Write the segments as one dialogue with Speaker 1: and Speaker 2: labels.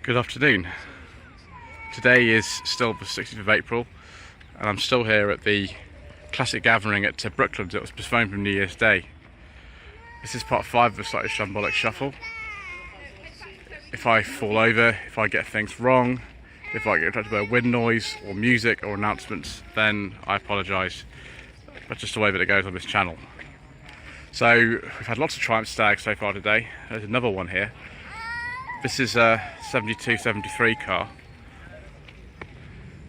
Speaker 1: Good afternoon. Today is still the 16th of April and I'm still here at the classic gathering at Brooklands that was postponed from New Year's Day. This is part 5 of the Slightly Shambolic Shuffle. If I fall over, if I get things wrong, if I get attracted by wind noise or music or announcements, then I apologise. That's just the way that it goes on this channel. So we've had lots of Triumph Stags so far today. There's another one here. This is a 72-73 car.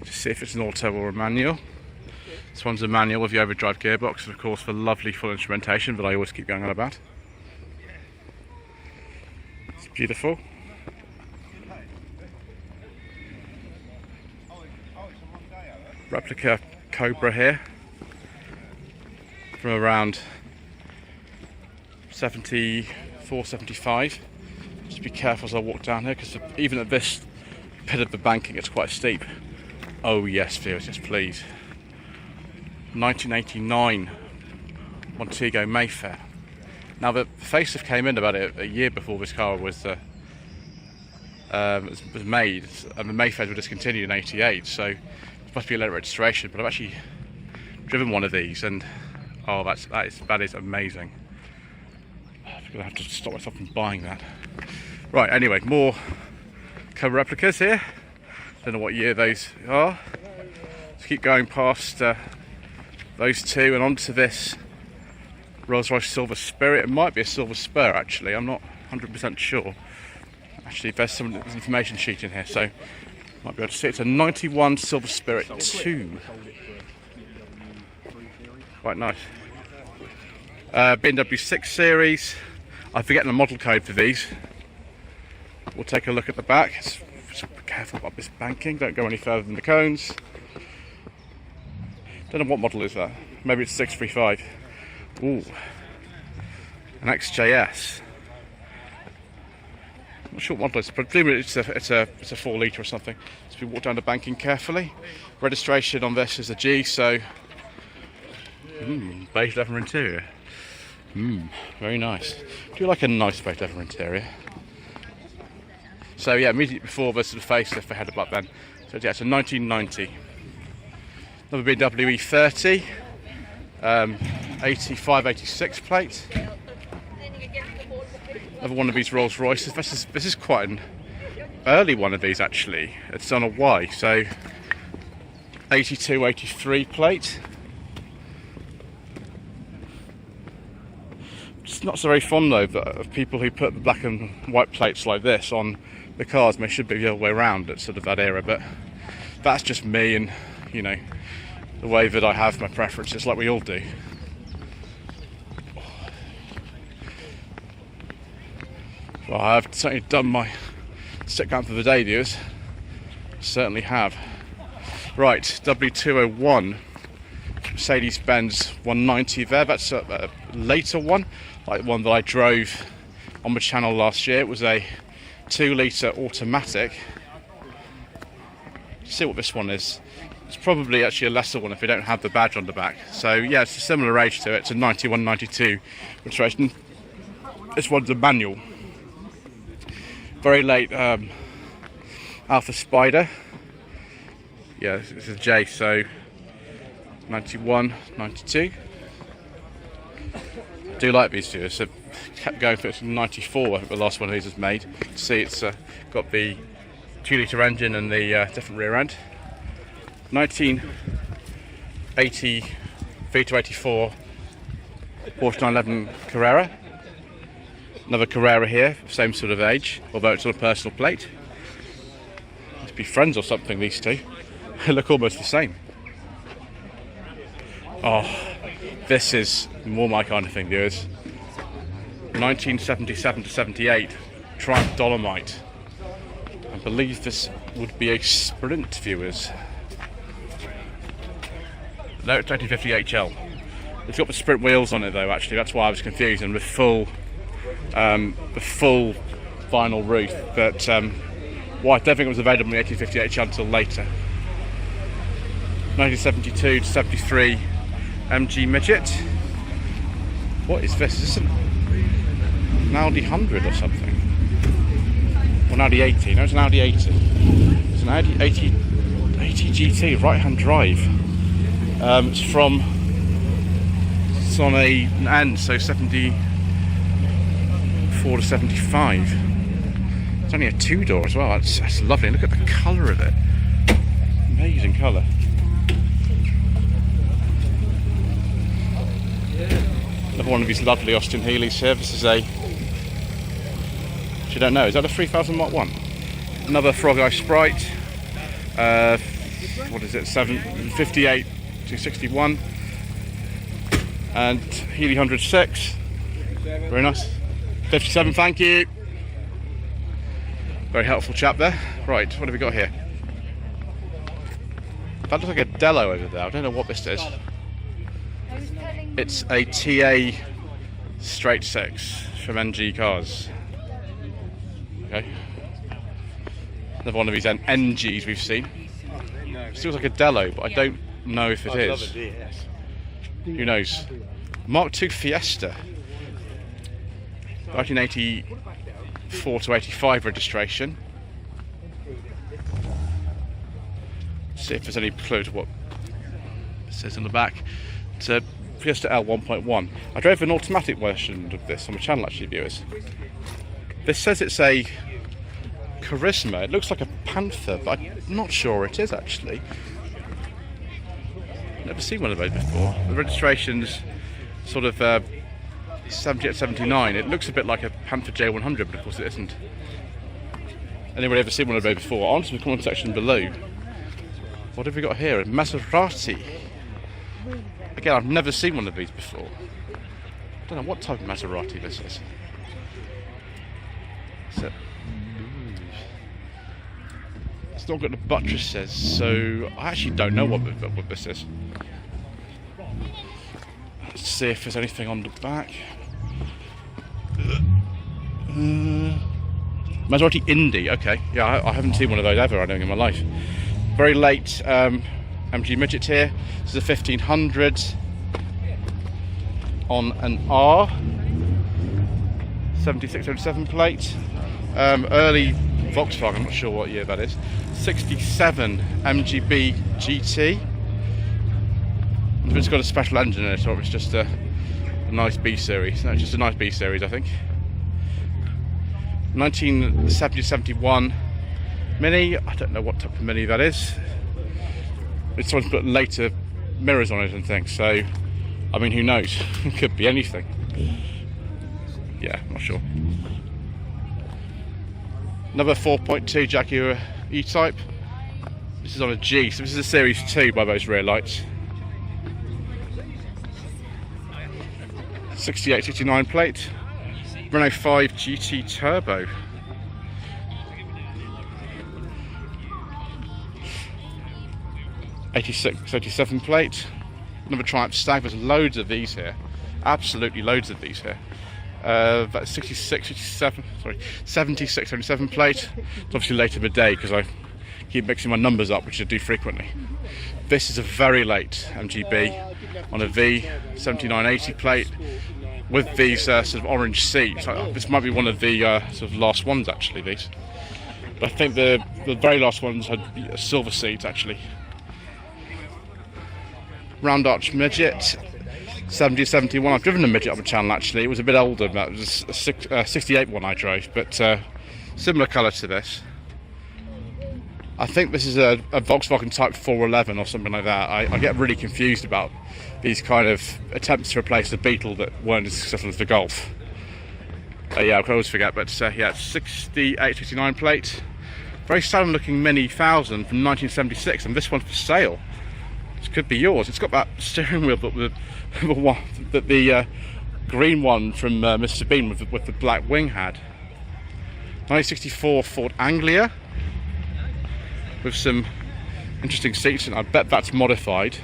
Speaker 1: Just see if it's an auto or a manual. This one's a manual with the overdrive gearbox and of course the lovely full instrumentation that I always keep going on about. It's beautiful. Replica Cobra here from around 74, 75. Just be careful as I walk down here because even at this pit of the banking it's quite steep. Oh yes viewers, yes please. 1989 Montego Mayfair. Now the facelift came in about a year before this car was made, and the Mayfairs were discontinued in 88, so it must be a late registration, but I've actually driven one of these and oh that is amazing. I'm going to have to stop myself from buying that. Right, anyway, more Cobra replicas here. Don't know what year those are. Let's keep going past those two and onto this Rolls-Royce Silver Spirit. It might be a Silver Spur actually, I'm not 100% sure. Actually, there's some information sheet in here, so might be able to see. It's a 91 Silver Spirit 2. Quite nice. BMW 6 Series. I'm forgetting the model code for these. We'll take a look at the back. Just be careful about this banking. Don't go any further than the cones. Don't know what model is that. Maybe it's 635. Ooh, an XJS. I'm not sure what model it is, but presumably it's a 4 litre or something. So we walk down the banking carefully. Registration on this is a G, so beige leather interior. Very nice. Do you like a nice beige leather interior? So yeah, immediately before the sort of facelift they had about then. So yeah, it's a 1990. Another BMW E30, 85-86 plate. Another one of these Rolls-Royces. This is quite an early one of these actually. It's on a Y, so 82-83 plate. It's not so very fond though of people who put the black and white plates like this on the cars. They should be the other way around at sort of that era, but that's just me and, you know, the way that I have my preferences, like we all do. Well, I've certainly done my sit down for the day, viewers. Certainly have. Right, W201 Mercedes-Benz 190 there. That's a later one, like one that I drove on the channel last year. It was a 2 litre automatic. Let's see what this one is. It's probably actually a lesser one if we don't have the badge on the back. So yeah, it's a similar age to it. It's a 91-92 registration. This one's a manual. Very late Alpha Spider. Yeah, this is a J, so 91, 92. I do like these two. So kept going for 94. I think the last one of these was made. You can see it's got the 2 litre engine and the different rear end. 1980 V284 Porsche 911 Carrera. Another Carrera here, same sort of age, although it's on a personal plate. Must be friends or something, these two. They look almost the same. Oh, this is more my kind of thing, viewers. 1977 to 78 Triumph Dolomite. I believe this would be a Sprint, viewers. No, it's 1950 HL. It's got the Sprint wheels on it though, actually. That's why I was confused, and with the full vinyl roof. But well, I don't think it was available in the 1850 HL until later. 1972 to 73 MG Midget. What is this? Is this an Audi 100 or something? an Audi 80. No, it's an Audi 80. It's an Audi 80 GT, right-hand drive. It's on an end, so 74 to 75. It's only a two-door as well. That's lovely. Look at the colour of it. Amazing colour. Another one of these lovely Austin Healey's here. This is a, which you don't know, is that a 3000 Mark 1? Another Frog Eye Sprite. What is it? 758 to 61. And Healey 106. Very nice. 57, thank you. Very helpful chap there. Right, what have we got here? That looks like a Dello over there. I don't know what this is. It's a TA straight 6 from NG Cars. Okay. Another one of these NGs we've seen. Still looks like a Dello, but I don't know if it is. Who knows? Mark II Fiesta. 1984 to 85 registration. Let's see if there's any clue to what it says on the back. It's a Fiesta L 1.1. I drove an automatic version of this on the channel, actually, viewers. This says it's a Charisma. It looks like a Panther, but I'm not sure it is, actually. Never seen one of those before. The registration's sort of 78, 79. It looks a bit like a Panther J100, but of course it isn't. Anybody ever seen one of those before? Answer in the comment section below. What have we got here? A Maserati. Again, I've never seen one of these before. I don't know what type of Maserati this is. It's not got the buttresses, so I actually don't know what this is. Let's see if there's anything on the back. Maserati Indy, okay. Yeah, I haven't seen one of those ever, I don't think, in my life. Very late MG midget here. This is a 1500 on an R 7607 plate. Early Volkswagen, I'm not sure what year that is. 67 MGB GT. If it's got a special engine in it, or it's just a nice B series. No, it's just a nice B series, I think. 1970-71 Mini. I don't know what type of Mini that is. It's someone's put later mirrors on it and things, so I mean, who knows? It could be anything. Yeah, not sure. Another 4.2 Jaguar E-Type. This is on a G, so this is a Series 2 by those rear lights. 68-69 plate. Renault 5 GT Turbo. '86-'87 plate. Another Triumph Stag. There's loads of these here. Absolutely loads of these here. That's 76-77 plate. It's obviously late in the day because I keep mixing my numbers up, which I do frequently. This is a very late MGB on a V 79-80 plate with these sort of orange seats. This might be one of the sort of last ones, actually, these. But I think the very last ones had silver seats, actually. Round arch midget. 70-71. I've driven a midget on the channel, actually. It was a bit older. That was a 68 one I drove, but similar colour to this. I think this is a Volkswagen Type 411 or something like that. I get really confused about these kind of attempts to replace the Beetle that weren't as successful as the Golf. Yeah, I can always forget, but yeah, 68-69 plate. Very standard looking Mini 1000 from 1976, and this one's for sale. This could be yours. It's got that steering wheel, but the green one from Mr. Bean with the black wing had. 1964 Ford Anglia with some interesting seats, and I bet that's modified.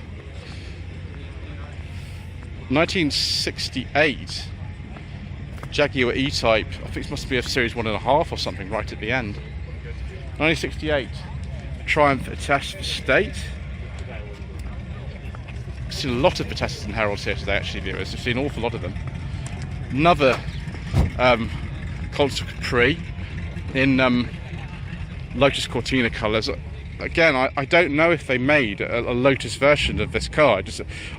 Speaker 1: 1968 Jaguar E-Type. I think this must be a Series 1.5 or something right at the end. 1968 Triumph Attest Estate. I've seen a lot of Vitesses and Heralds here today, actually, viewers. I've seen an awful lot of them. Another Consul Capri in Lotus Cortina colours. Again, I don't know if they made a Lotus version of this car.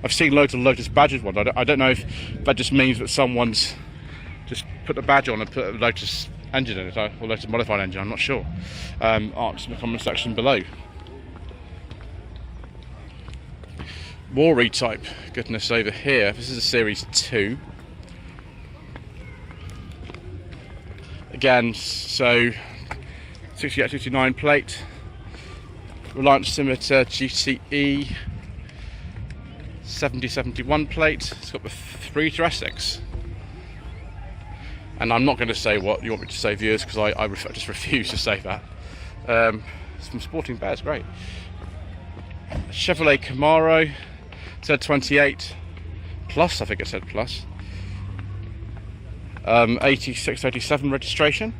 Speaker 1: I've seen loads of Lotus badges ones. I don't know if that just means that someone's just put a badge on and put a Lotus engine in it, or Lotus modified engine, I'm not sure. Ask in the comment section below. More E-Type goodness over here. This is a Series 2. Again, so 68-69 plate. Reliant Scimitar GTE 70-71 plate. It's got the 3 thoracics. And I'm not going to say what you want me to say, viewers, because I just refuse to say that. It's from Sporting Bears, great. Chevrolet Camaro, said 28 plus, I think it said plus. 86-87 registration.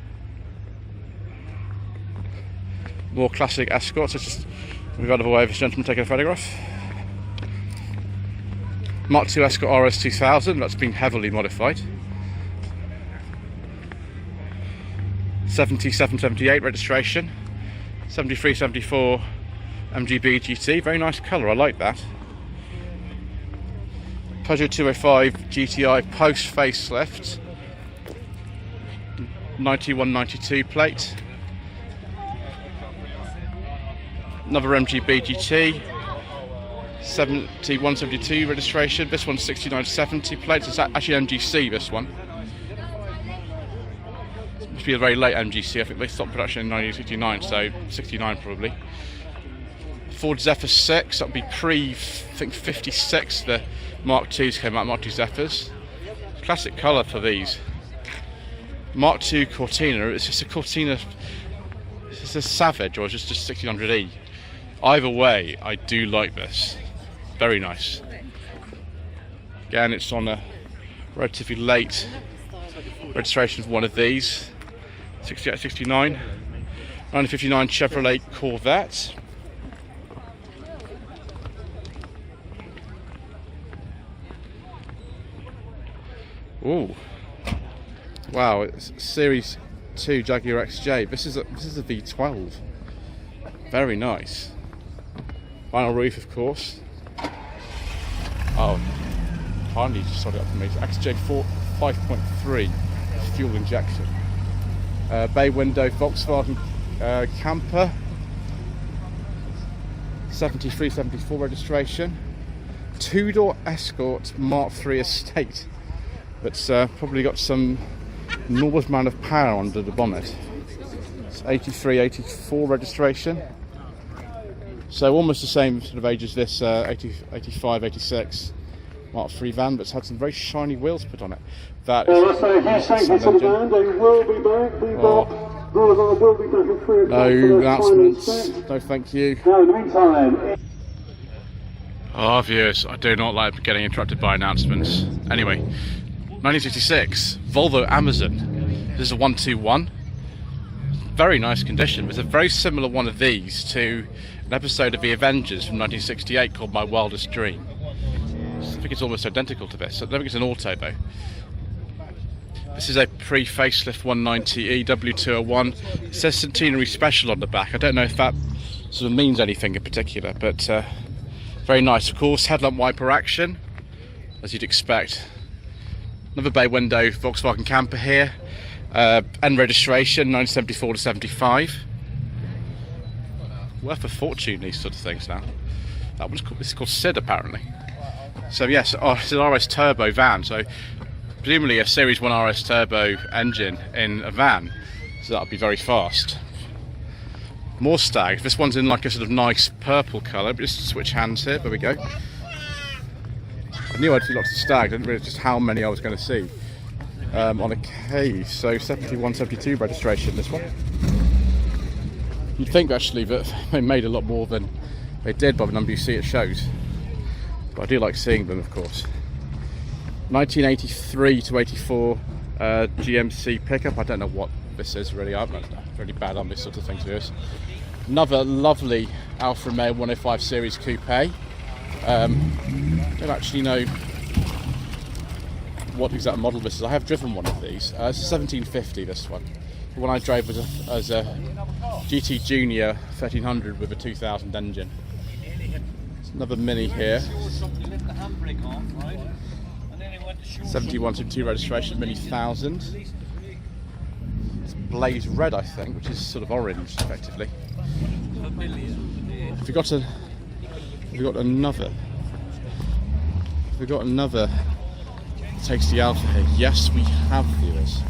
Speaker 1: More classic Escorts. Let's just move out of the way of this gentleman taking a photograph. Mark II Escort RS 2000, that's been heavily modified. 77-78 registration. 73-74 MGB GT, very nice colour, I like that. Peugeot 205 GTI post facelift. 91-92 plate. Another MGB GT. 71-72 registration. This one's 69-70 plate. It's actually MGC, this one. It must be a very late MGC. I think they stopped production in 1969, so 69 probably. Ford Zephyr 6, that would be pre, I think 56, the Mark IIs came out, Mark II Zephyrs. Classic colour for these. Mark II Cortina, it's just a Cortina, it's a Savage, or it's just a 1600E. Either way, I do like this. Very nice. Again, it's on a relatively late registration for one of these. 68-69. 1959 Chevrolet Corvette. Ooh. Wow, it's Series 2 Jaguar XJ. This is a V12. Very nice. Vinyl roof, of course. Oh, finally just started up for me. XJ 5.3 fuel injection. Bay window Volkswagen camper. 73-74 registration. 2-door Escort Mark III estate. That's probably got some enormous amount of power under the bonnet. It's 83-84 registration. So almost the same sort of age as this 85-86 Mark III van, but it's had some very shiny wheels put on it. That is no announcements. No, thank you. Oh, viewers, I do not like getting interrupted by announcements. Anyway, 1966 Volvo Amazon. This is a 121. Very nice condition. There's a very similar one of these to an episode of The Avengers from 1968 called My Wildest Dream. I think it's almost identical to this. I don't think it's an auto though. This is a pre-facelift 190 EW201. It says Centenary Special on the back. I don't know if that sort of means anything in particular, but very nice. Of course, headlamp wiper action, as you'd expect. Another bay window Volkswagen camper here. And registration 1974-75. Worth a fortune, these sort of things now. That one's called, this is called SID apparently. So yes, it's an RS Turbo van, so presumably a Series 1 RS Turbo engine in a van, so that'll be very fast. More Stag. This one's in like a sort of nice purple colour, but just switch hands here, there we go. I knew I'd see lots of Stag, I didn't realise just how many I was going to see. On a case, so 71-72 registration, this one. You'd think actually that they made a lot more than they did by the number you see it shows, but I do like seeing them, of course. 1983-84 GMC pickup. I don't know what this is really. I'm really bad on this sort of thing to this. Another lovely Alfa Romeo 105 Series Coupe. Don't actually know what exact model this is. I have driven one of these. It's a 1750, this one. The one I drove was as a GT Junior 1300 with a 2000 engine. There's another Mini here. 7172 registration, Mini 1000. It's blaze red, I think, which is sort of orange, effectively. Have we got another tasty Alpha here? Yes, we have, viewers.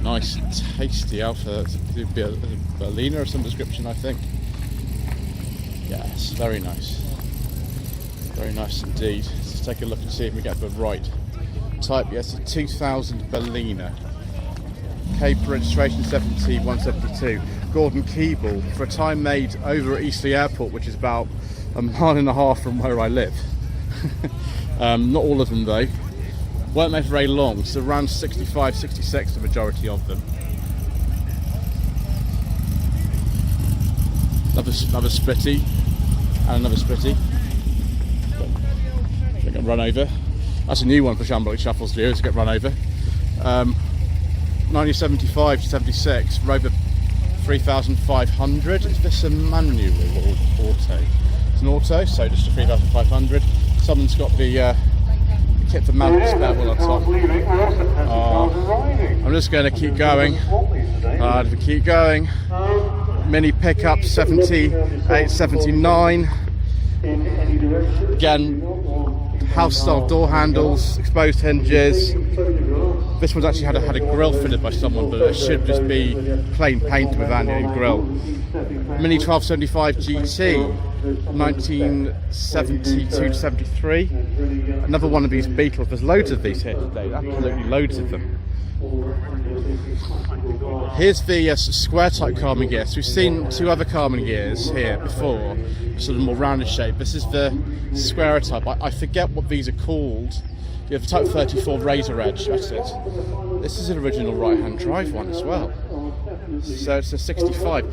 Speaker 1: Nice, tasty Alpha. It'd be a Berliner of some description, I think. Yes, very nice. Very nice indeed. Let's just take a look and see if we get the right type. Yes, a 2000 Berliner. Cape registration 7172. Gordon Keeble, for a time made over at Eastleigh Airport, which is about a mile and a half from where I live. Not all of them though. Weren't made for very long, so around 65, 66 the majority of them. Another Splitty, and another Splitty. They get run over. That's a new one for Shambolic Shuffles viewers to get run over. 1975 to 76, Rover 3500. Is this a manual or auto? It's an auto, so just a 3500. Someone's got the kit for mount spare wheel on top. I'm just going to keep going. Keep going. Mini pickup 78, 79. Again, house style door handles, exposed hinges. This one's actually had a grille fitted by someone, but it should just be plain paint with a new grill. Mini 1275 GT, 1972 to 73. Another one of these Beetles. There's loads of these here today, absolutely loads of them. Here's the square type Carmen gear. So we've seen two other Carmen gears here before, sort of more rounded shape. This is the square type. I forget what these are called. You have the Type 34 Razor Edge, that's it. This is an original right-hand drive one as well. So it's a 65.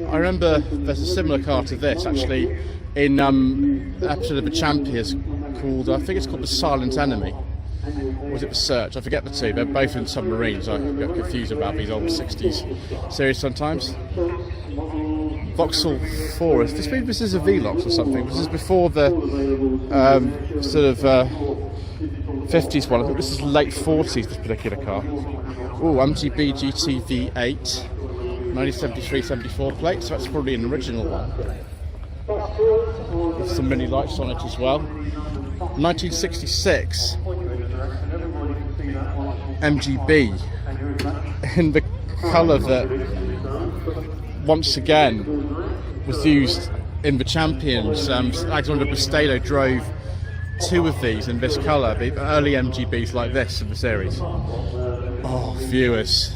Speaker 1: I remember there's a similar car to this actually in an episode of the Champions called, I think it's called The Silent Enemy. Or was it The Search? I forget the two. They're both in submarines. I get confused about these old 60s series sometimes. Vauxhall Forest. This is a Velox or something. This is before the sort of 50s one. I think this is late 40s, this particular car. Oh, MGB GT V8. 1973-74 plate, so that's probably an original one. With some mini lights on it as well. 1966 MGB in the colour that once again was used in the Champions. Alexander Bastedo drove two of these in this colour, the early MGBs like this in the series. Oh, viewers.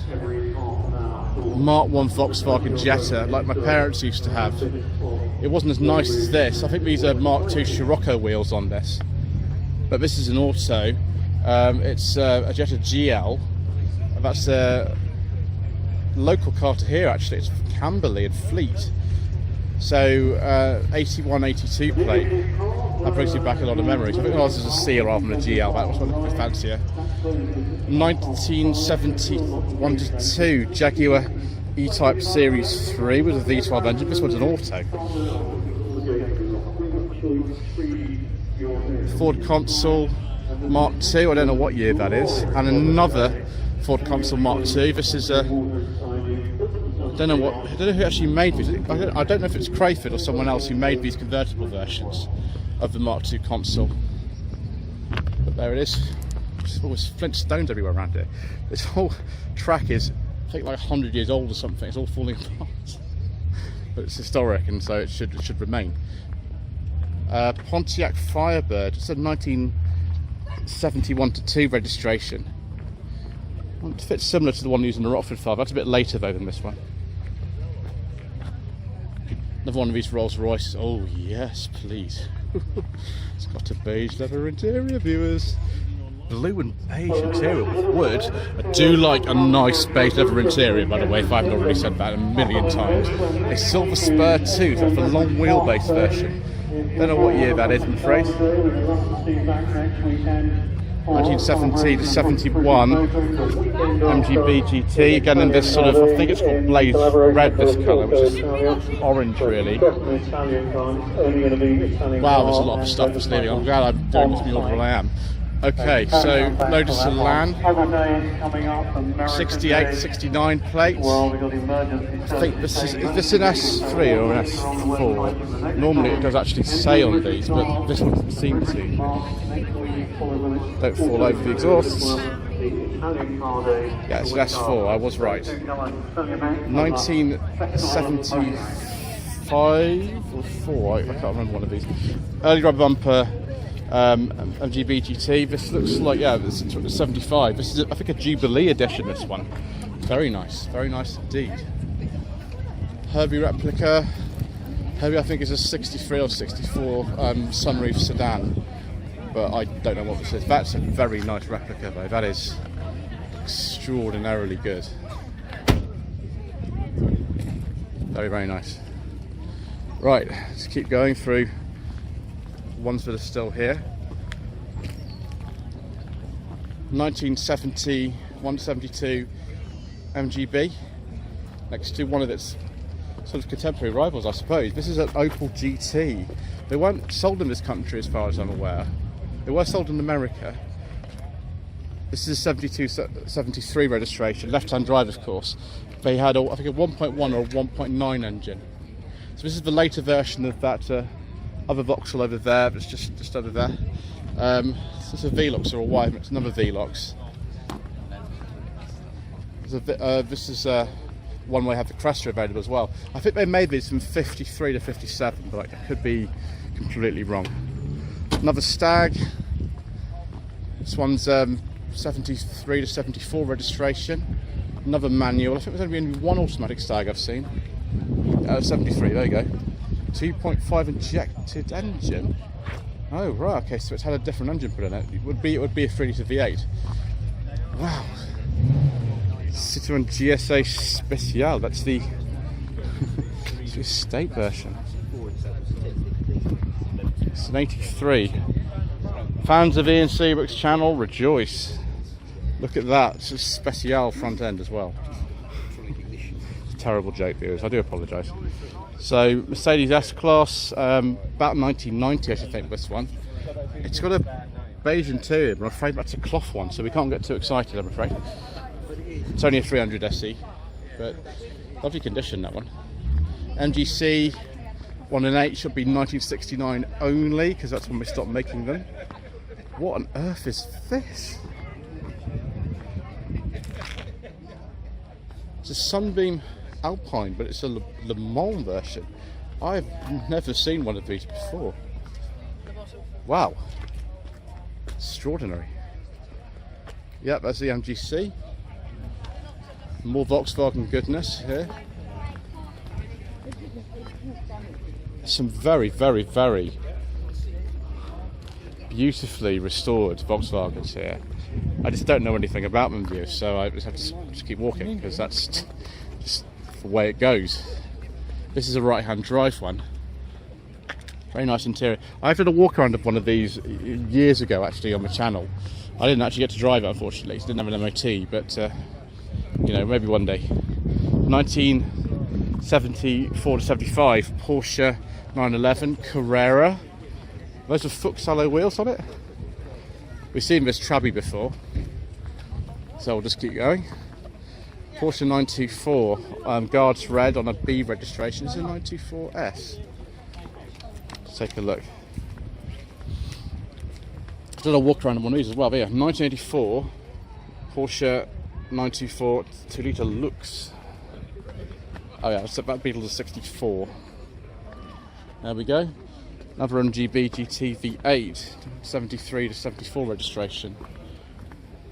Speaker 1: Mark 1 Volkswagen Jetta, like my parents used to have. It wasn't as nice as this. I think these are Mark 2 Scirocco wheels on this. But this is an auto. It's a Jetta GL. That's a local car to here actually. It's from Camberley and Fleet. So 81, 82 plate. That brings me back a lot of memories. I think ours is a C rather than a GL. That was one fancier. 1971 to 2 Jaguar E-Type Series 3 with a V12 engine. This one's an auto. Ford Consul Mark II. I don't know what year that is. And another Ford Consul Mark II. This is a... I don't know who actually made these. I don't know if it's Crayford or someone else who made these convertible versions of the Mark II Consul. But there it is. There's always flint stones everywhere around here. This whole track is, I think, like 100 years old or something. It's all falling apart. But it's historic, and so it should remain. Pontiac Firebird. It's a 1971 to 2 registration. It fits similar to the one used in the Rockford 5. That's a bit later though than this one. Another one of these Rolls-Royce. Oh yes, please. It's got a beige leather interior, viewers. Blue and beige interior with wood. I do like a nice beige leather interior, by the way, if I haven't already said that a million times. A silver spur too, that's the long wheelbase version. Don't know what year that is, I'm afraid. 1970 to 71 MGB GT, again in this sort of, I think it's called blaze red, this colour, which is orange really. Wow, there's a lot of stuff that's leaving. I'm glad I'm doing this in the order I am. Okay, so Lotus Elan, 68, 69 plates. I think this is this an S3 or an S4? Normally it does actually say on these, but this one doesn't seem to. Don't fall over the exhausts. Yeah, it's an S4, I was right. 1975 or 4, I can't remember one of these. Early rubber bumper. MGB GT. This looks like, yeah, this is 75. This is, I think, a Jubilee edition, this one. Very nice indeed. Herbie Replica. Herbie, I think, is a 63 or 64 sunroof sedan, but I don't know what this is. That's a very nice replica though. That is extraordinarily good. Very nice. Right, let's keep going through ones that are still here. 1970, 172 MGB, next to one of its sort of contemporary rivals, I suppose. This is an Opel Gt. They weren't sold in this country as far as I'm aware. They were sold in America. This is a 72, 73 registration, left-hand drive of course. They had, I think, a 1.1 or a 1.9 engine. So this is the later version of that other Vauxhall over there, but it's just over there. This is a Velox or a Y, it's another Velox. This is one where I have the Cresta available as well. I think they made these from 53 to 57, but I could be completely wrong. Another Stag. This one's 73 to 74 registration. Another manual. I think there's only one automatic Stag I've seen. 73, there you go. 2.5 injected engine. Oh right, okay, so it's had a different engine put in it. It would be a 3-litre V8. Wow. Citroën GSA Special. That's the estate version. It's an 83. Fans of Ian Seabrook's channel, rejoice. Look at that. It's a Special front end as well. It's a terrible joke, viewers. I do apologise. So Mercedes S-Class, about 1990 I should think, this one. It's got a beige interior, but I'm afraid that's a cloth one, so we can't get too excited, I'm afraid. It's only a 300 SE, but lovely condition, that one. MGC 1 and 8 should be 1969 only, because that's when we stopped making them. What on earth is this? It's a Sunbeam Alpine, but it's a Le Mans version. I've never seen one of these before. Wow, extraordinary. Yep, that's the MGC. More Volkswagen goodness here. Some very beautifully restored Volkswagens here. I just don't know anything about them, viewers, so I just have to just keep walking, because that's just the way it goes. This is a right-hand drive one. Very nice interior. I've had a walk around of one of these years ago, actually, on my channel. I didn't actually get to drive it, unfortunately. It didn't have an MOT, but you know, maybe one day. 1974 to 75 Porsche 911 Carrera. Those are Fuchs alloy wheels on it. We've seen this Trabi before, so we'll just keep going. Porsche 924, guards red on a B registration. Is it a 924S? Let's take a look. I did a walk around on one of these as well. There, 1984 Porsche 924 2-litre Lux. Oh yeah, that Beetle's a 64. There we go. Another MGB GT V8, 73 to 74 registration.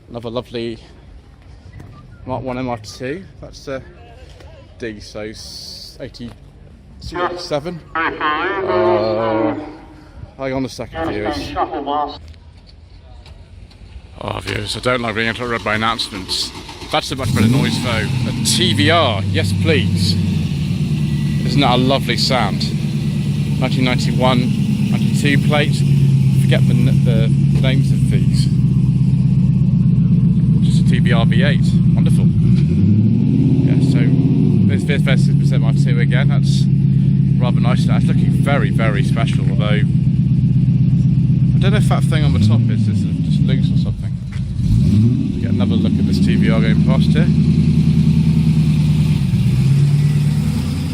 Speaker 1: Another lovely Mark 1 MR2. That's a D, so 87. Hang on a second, viewers. Oh, viewers, I don't like being interrupted by announcements. That's a much better noise though. A TVR, yes please. Isn't that a lovely sound? 1991, 92 plate. Forget the names of these. TBR V8. Wonderful. Yeah, so there's VFS 6% Mark II again. That's rather nice. That's looking very, very special, although I don't know if that thing on the top is just loose or something. Get another look at this TBR going past here.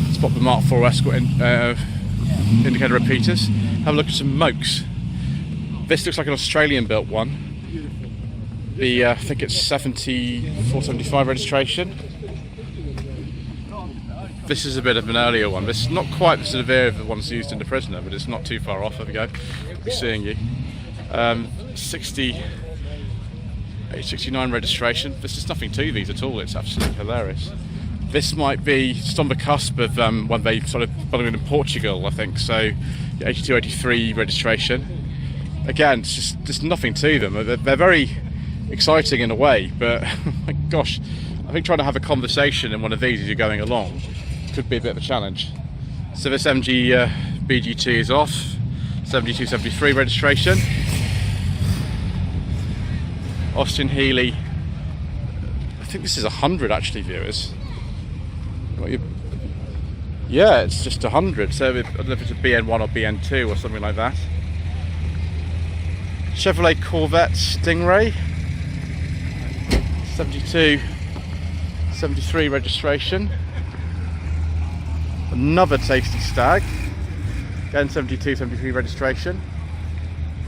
Speaker 1: Let's pop the Mark IV Escort indicator repeaters. Have a look at some Mokes. This looks like an Australian built one. I think it's 7475 registration. This is a bit of an earlier one. This is not quite the severe of the ones used in the Prisoner, but it's not too far off. There we go. We're seeing you. 69 registration. This is nothing to these at all. It's absolutely hilarious. This might be just on the cusp of when they sort of following in Portugal, I think. So 82, 83 registration. Again, it's just nothing to them. They're very exciting in a way, but my gosh, I think trying to have a conversation in one of these as you're going along could be a bit of a challenge. So this MG BGT is off. 72, 73 registration. Austin Healey. I think this is 100 actually, viewers. Yeah, it's just 100. So I don't know if it's a BN1 or BN2 or something like that. Chevrolet Corvette Stingray. 72, 73 registration. Another tasty stag. Again 72, 73 registration.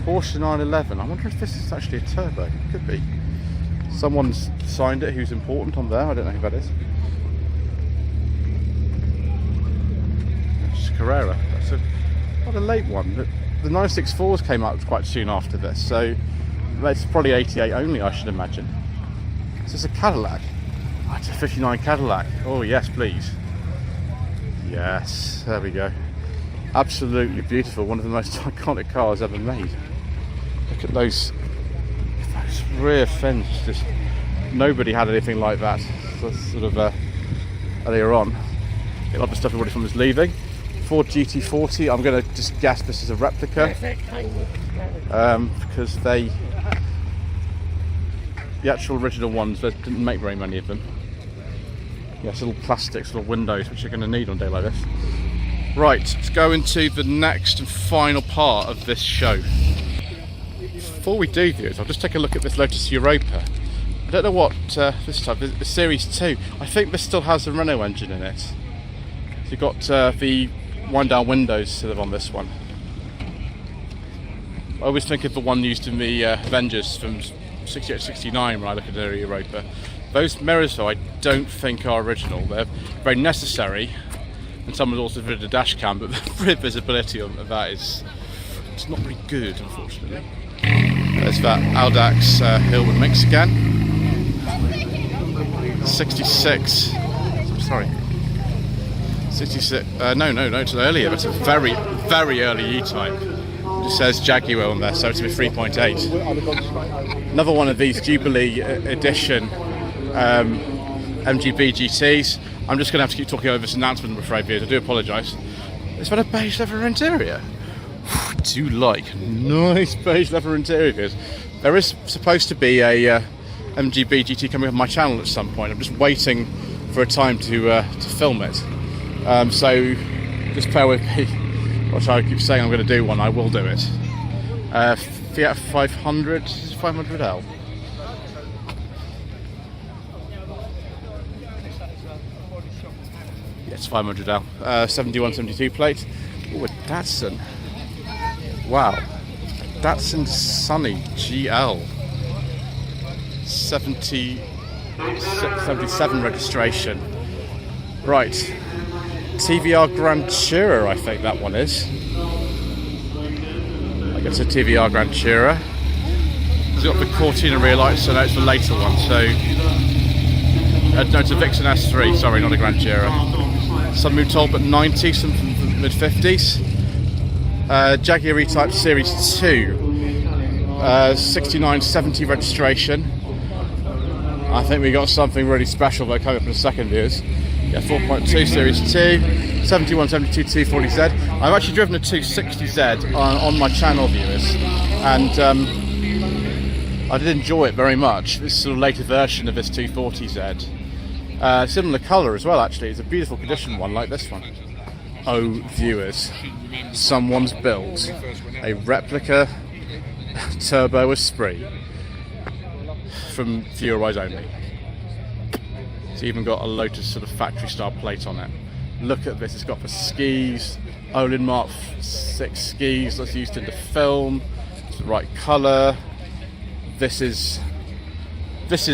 Speaker 1: Porsche 911. I wonder if this is actually a turbo. It could be. Someone's signed it who's important on there. I don't know who that is. It's Carrera. That's quite a late one. The 964s came out quite soon after this, so it's probably 88 only, I should imagine. Is this a Cadillac? Oh, it's a 59 Cadillac. Oh yes, please. Yes, there we go. Absolutely beautiful. One of the most iconic cars ever made. Look at those rear fins. Just nobody had anything like that. Sort of earlier on. A lot of stuff everybody from was leaving. Ford GT40. I'm going to just guess this is a replica because the actual original ones, they didn't make very many of them. Yes, little plastics, little windows, which you're going to need on a day like this. Right, let's go into the next and final part of this show. Before we do this, I'll just take a look at this Lotus Europa. I don't know what this type is, the Series 2. I think this still has the Renault engine in it. So you've got the wind down windows sort of on this one. I always think of the one used in the Avengers from 68, 69 when I look at the Europa. Those mirrors though I don't think are original. They're very necessary, and someone's also fitted a dash cam, but the rear visibility of that is it's not very good, unfortunately. There's that Audax Hillwood mix again. 66. I'm sorry. 66. No, it's earlier. It's a very, very early E-Type. It just says Jaguar on there, so it's a 3.8. Another one of these Jubilee edition MGB GTs. I'm just going to have to keep talking over this announcement, I'm afraid, viewers. I do apologise. It's got a beige leather interior. I do like nice beige leather interior, viewers. There is supposed to be a MGB GT coming on my channel at some point. I'm just waiting for a time to film it. So just bear with me. Which I keep saying I'm going to do one, I will do it. Fiat 500, 500L. Yes, 500L. 71, 72 plate. Ooh, a Datsun. Wow. Datsun Sunny GL. 77 registration. Right. TVR Grand Tourer, I think that one is. I guess a TVR Grand Tourer. It's got the Cortina rear lights, so no, it's the later one. So, no, it's a Vixen S3. Sorry, not a Grand Tourer. Some moved Talbot 90, some from the mid 50s. Jaguar E-Type Series 2. 6970 registration. I think we got something really special that coming up in a second, viewers. Yeah, 4.2 Series 2, 71, 72, 240Z. I've actually driven a 260Z on my channel, viewers, and I did enjoy it very much. This sort of later version of this 240Z. Similar colour as well, actually. It's a beautiful condition one, like this one. Oh, viewers, someone's built a replica turbo Esprit from viewer eyes only. It's even got a Lotus sort of factory style plate on it. Look at this, it's got the skis, Olin Mark 6 skis that's used in the film. It's the right colour. This is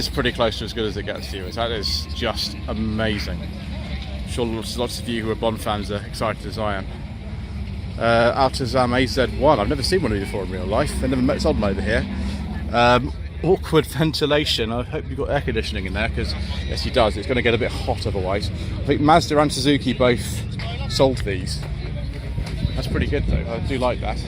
Speaker 1: pretty close to as good as it gets, viewers. That is just amazing. I'm sure lots of you who are Bond fans are excited as I am. Altazam AZ1. I've never seen one of these before in real life. I've never met sold them over here. Awkward ventilation. I hope you've got air conditioning in there, because yes, he does. It's going to get a bit hot otherwise. I think Mazda and Suzuki both sold these. That's pretty good though. I do like that.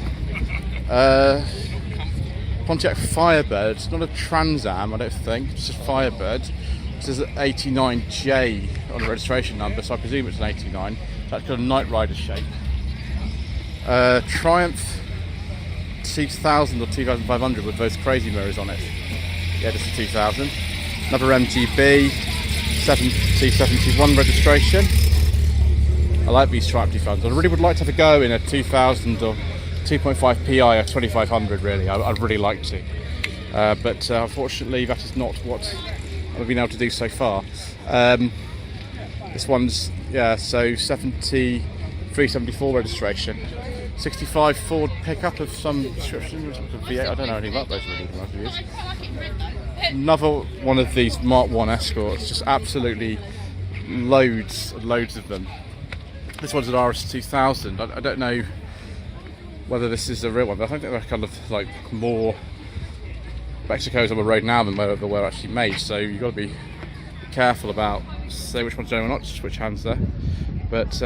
Speaker 1: Pontiac Firebird. It's not a Trans Am, I don't think. It's just Firebird. It says 89J on the registration number, so I presume it's an 89. That's got a Knight Rider shape. Triumph 2000 or 2500 with those crazy mirrors on it. Yeah, just a 2000. Another MGB 7071 registration. I like these Triumph 2000s. I really would like to have a go in a 2000 or 2.5 PI or 2500 really. I'd really like to. But unfortunately that is not what I've been able to do so far. This one's, yeah, so 7374 registration. 65 Ford pickup of some description, V8, I don't know anything about those really. Another one of these Mark 1 Escorts, just absolutely loads of them. This one's an RS2000. I don't know whether this is a real one, but I think they're kind of like more Mexico's on the road now than they were actually made, so you've got to be careful about say which one's genuine or not, just switch hands there. But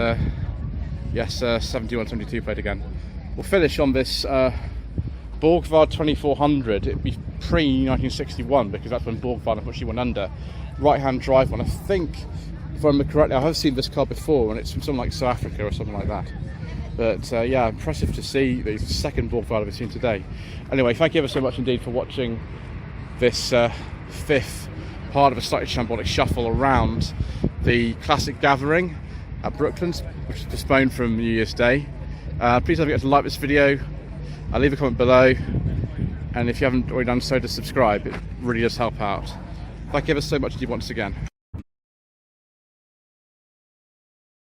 Speaker 1: yes, 71, 72 plate again. We'll finish on this Borgward 2400. It'd be pre-1961 because that's when Borgward unfortunately went under. Right-hand drive one. I think, if I remember correctly, I have seen this car before and it's from something like South Africa or something like that. But yeah, impressive to see. The second Borgward I've seen today. Anyway, thank you ever so much indeed for watching this fifth part of a Slightly Shambolic Shuffle around the classic gathering at Brooklands, which is postponed from New Year's Day. Please don't forget to like this video, leave a comment below, and if you haven't already done so, to subscribe. It really does help out. Thank you ever so much indeed once again.